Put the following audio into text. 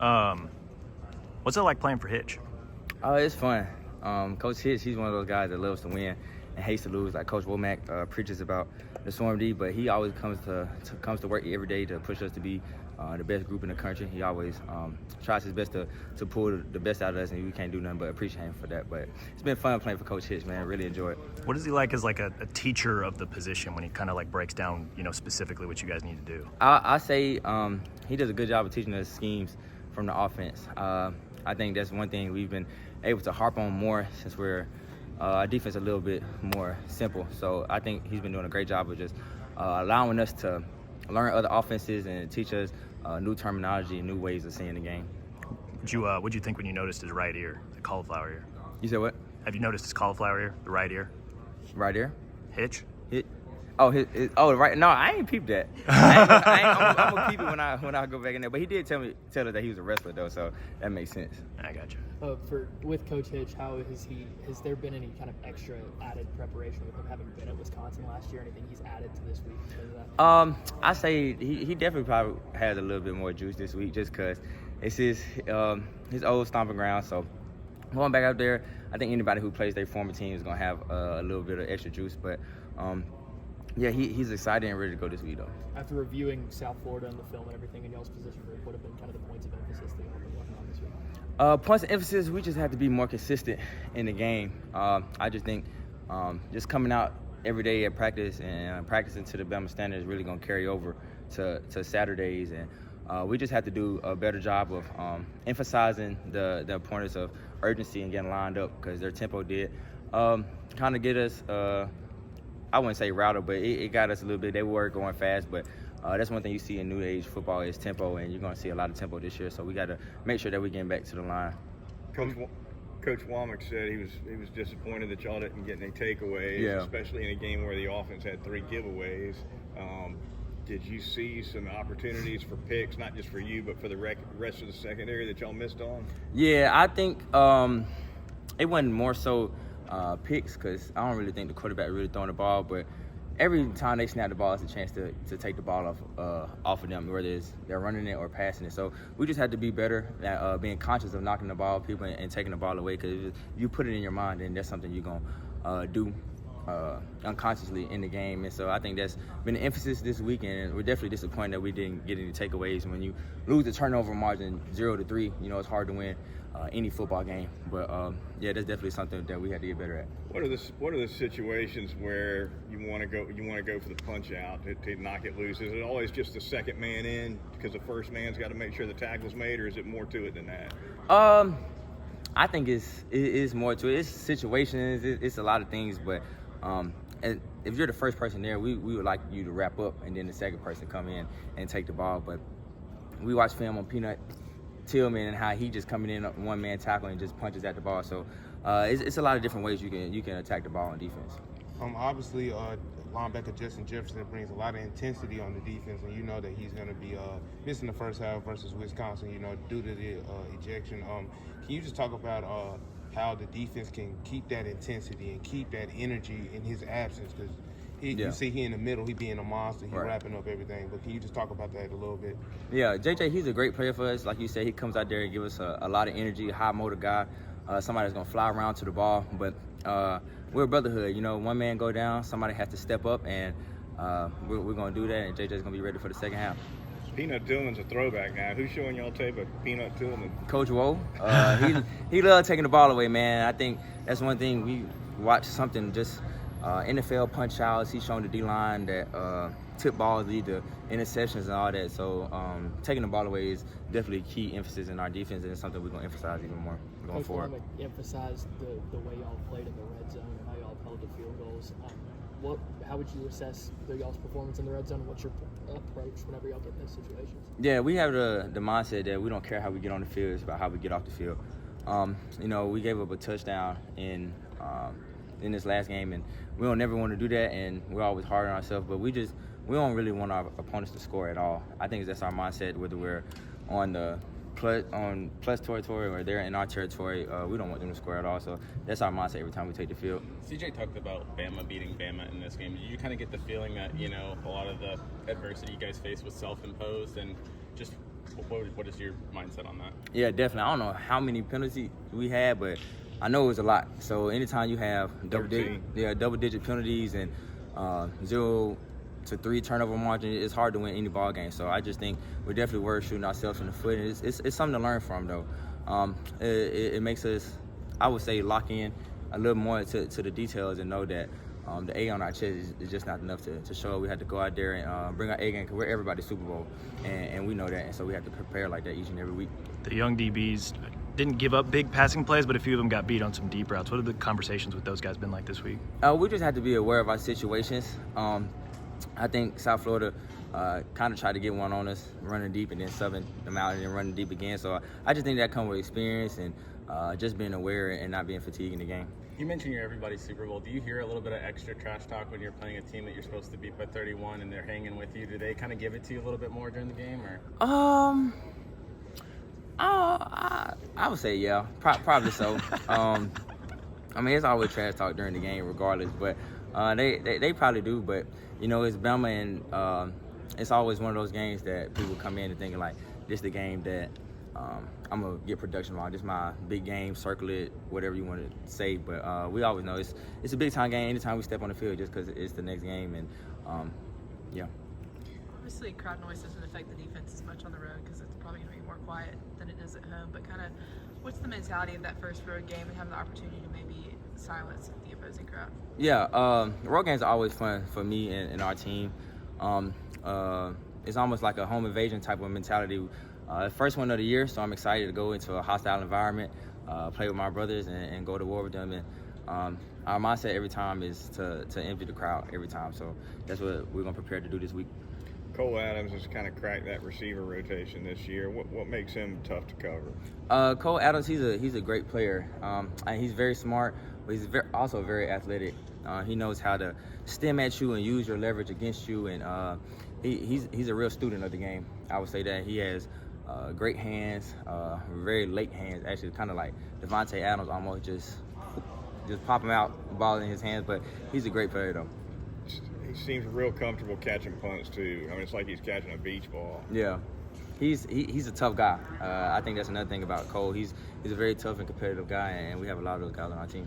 What's it like playing for Hitch? It's fun. Coach Hitch, he's one of those guys that loves to win and hates to lose. Like Coach Womack preaches about the Swarm D, but he always comes to work every day to push us to be the best group in the country. He always tries his best to pull the best out of us, and we can't do nothing but appreciate him for that. But it's been fun playing for Coach Hitch, man. I really enjoy it. What is he like as like a teacher of the position when he kind of like breaks down, specifically what you guys need to do? I say he does a good job of teaching us schemes from the offense. I think that's one thing we've been able to harp on more since our defense a little bit more simple. So I think he's been doing a great job of just allowing us to learn other offenses and teach us new terminology and new ways of seeing the game. What'd you think when you noticed his right ear, the cauliflower ear? You said what? Have you noticed his cauliflower ear, the right ear? Right ear? Hitch? Right. No, I ain't peeped that. I'm gonna peep it when I go back in there. But he did tell us that he was a wrestler though, so that makes sense. I got you. With Coach Hitch, has there been any kind of extra added preparation with him having been at Wisconsin last year? Anything he's added to this week because of that? I say he definitely probably has a little bit more juice this week just because it's his old stomping ground. So going back out there, I think anybody who plays their former team is gonna have a little bit of extra juice, but. Yeah, he's excited and ready to go this week, though. After reviewing South Florida and the film and everything in y'all's position group, what have been kind of the points of emphasis that y'all have been working on this week? Points of emphasis, we just have to be more consistent in the game. I just think just coming out every day at practice and practicing to the Bama standard is really going to carry over to Saturdays. And we just have to do a better job of emphasizing the importance of urgency and getting lined up because their tempo did kind of get us I wouldn't say routed, but it got us a little bit. They were going fast, but that's one thing you see in new age football is tempo, and you're going to see a lot of tempo this year. So we got to make sure that we get back to the line. Coach Womack said he was disappointed that y'all didn't get any takeaways, especially in a game where the offense had 3 giveaways. Did you see some opportunities for picks, not just for you, but for the rest of the secondary that y'all missed on? Yeah, I think it wasn't more so picks because I don't really think the quarterback really throwing the ball, but every time they snap the ball, it's a chance to take the ball off of them, whether it's they're running it or passing it. So we just had to be better at being conscious of knocking the ball off people and taking the ball away because if you put it in your mind, then that's something you're going to do unconsciously in the game. And so I think that's been an emphasis this week, and we're definitely disappointed that we didn't get any takeaways. When you lose the turnover margin 0-3, it's hard to win any football game. But yeah, that's definitely something that we had to get better at. What are the situations where you want to go for the punch out to knock it loose? Is it always just the second man in because the first man's got to make sure the tackle's made, or is it more to it than that? I think it is more to it. It's situations, it's a lot of things, but if you're the first person there, we would like you to wrap up and then the second person come in and take the ball. But we watched film on Peanut Tillman and how he just coming in one-man tackle and just punches at the ball. So it's a lot of different ways you can attack the ball on defense. Obviously, linebacker Justin Jefferson brings a lot of intensity on the defense, and you know that he's going to be missing the first half versus Wisconsin, due to the ejection. Can you just talk about how the defense can keep that intensity and keep that energy in his absence? Because you see he in the middle, he being a monster, he wrapping up everything. But can you just talk about that a little bit? Yeah, JJ, he's a great player for us. Like you said, he comes out there and gives us a lot of energy, high motor guy, somebody that's going to fly around to the ball. But we're a brotherhood. One man go down, somebody has to step up, and we're going to do that, and JJ's going to be ready for the second half. Peanut Tillman's a throwback now. Who's showing y'all tape of Peanut Tillman? Coach Woe. He loves taking the ball away, man. I think that's one thing we watch something just NFL punch outs. He's showing the D-line that tip balls lead to interceptions and all that. So taking the ball away is definitely a key emphasis in our defense, and it's something we're going to emphasize even more going forward. Coach Womack emphasized the way y'all played in the red zone and how y'all held the field goals. How would you assess y'all's performance in the red zone? What's your approach whenever y'all get in those situations? Yeah, we have the mindset that we don't care how we get on the field; it's about how we get off the field. We gave up a touchdown in this last game, and we don't never want to do that, and we're always hard on ourselves. But we don't really want our opponents to score at all. I think that's our mindset, whether we're on plus territory or they're in our territory. We don't want them to score at all. So that's our mindset every time we take the field. CJ talked about Bama beating Bama in this game. Did you kind of get the feeling that, a lot of the adversity you guys faced was self-imposed, and just What is your mindset on that? Yeah, definitely. I don't know how many penalties we had, but I know it was a lot. So anytime you have double-digit penalties and 0 to 3 turnover margin, it's hard to win any ball game. So I just think we definitely were shooting ourselves in the foot, and it's something to learn from, though. It makes us, I would say, lock in a little more to the details and know that the A on our chest is just not enough to show. We had to go out there and bring our A game because we're everybody's Super Bowl, and we know that, and so we have to prepare like that each and every week. The young DBs didn't give up big passing plays, but a few of them got beat on some deep routes. What have the conversations with those guys been like this week? We just have to be aware of our situations. I think South Florida kind of tried to get one on us, running deep and then subbing them out and then running deep again. So I just think that comes with experience and just being aware and not being fatigued in the game. You mentioned you're everybody's Super Bowl. Do you hear a little bit of extra trash talk when you're playing a team that you're supposed to beat by 31 and they're hanging with you? Do they kind of give it to you a little bit more during the game, or? I would say yeah, probably so. I mean, it's always trash talk during the game, regardless. But they probably do. But you know, it's Bama, and it's always one of those games that people come in and thinking like, this is the game that I'm gonna get production on. This is my big game. Circle it, whatever you want to say. But we always know it's a big time game anytime we step on the field, just because it's the next game. And yeah. Obviously, crowd noise doesn't affect the defense as much on the road because it's probably going to be more quiet than it is at home. But kind of, what's the mentality of that first road game and having the opportunity to maybe silence the opposing crowd? Yeah, road games are always fun for me and our team. It's almost like a home invasion type of mentality. First one of the year, so I'm excited to go into a hostile environment, play with my brothers, and go to war with them. And our mindset every time is to empty the crowd every time. So that's what we're going to prepare to do this week. Cole Adams has kind of cracked that receiver rotation this year. What makes him tough to cover? Cole Adams, he's a great player. And he's very smart, but he's also very athletic. He knows how to stem at you and use your leverage against you, and he's a real student of the game. I would say that he has great hands, very late hands, actually kind of like Devontae Adams, almost just pop him out, the ball in his hands, but he's a great player though. He seems real comfortable catching punts too. I mean, it's like he's catching a beach ball. Yeah, he's a tough guy. I think that's another thing about Cole. He's a very tough and competitive guy, and we have a lot of those guys on our team.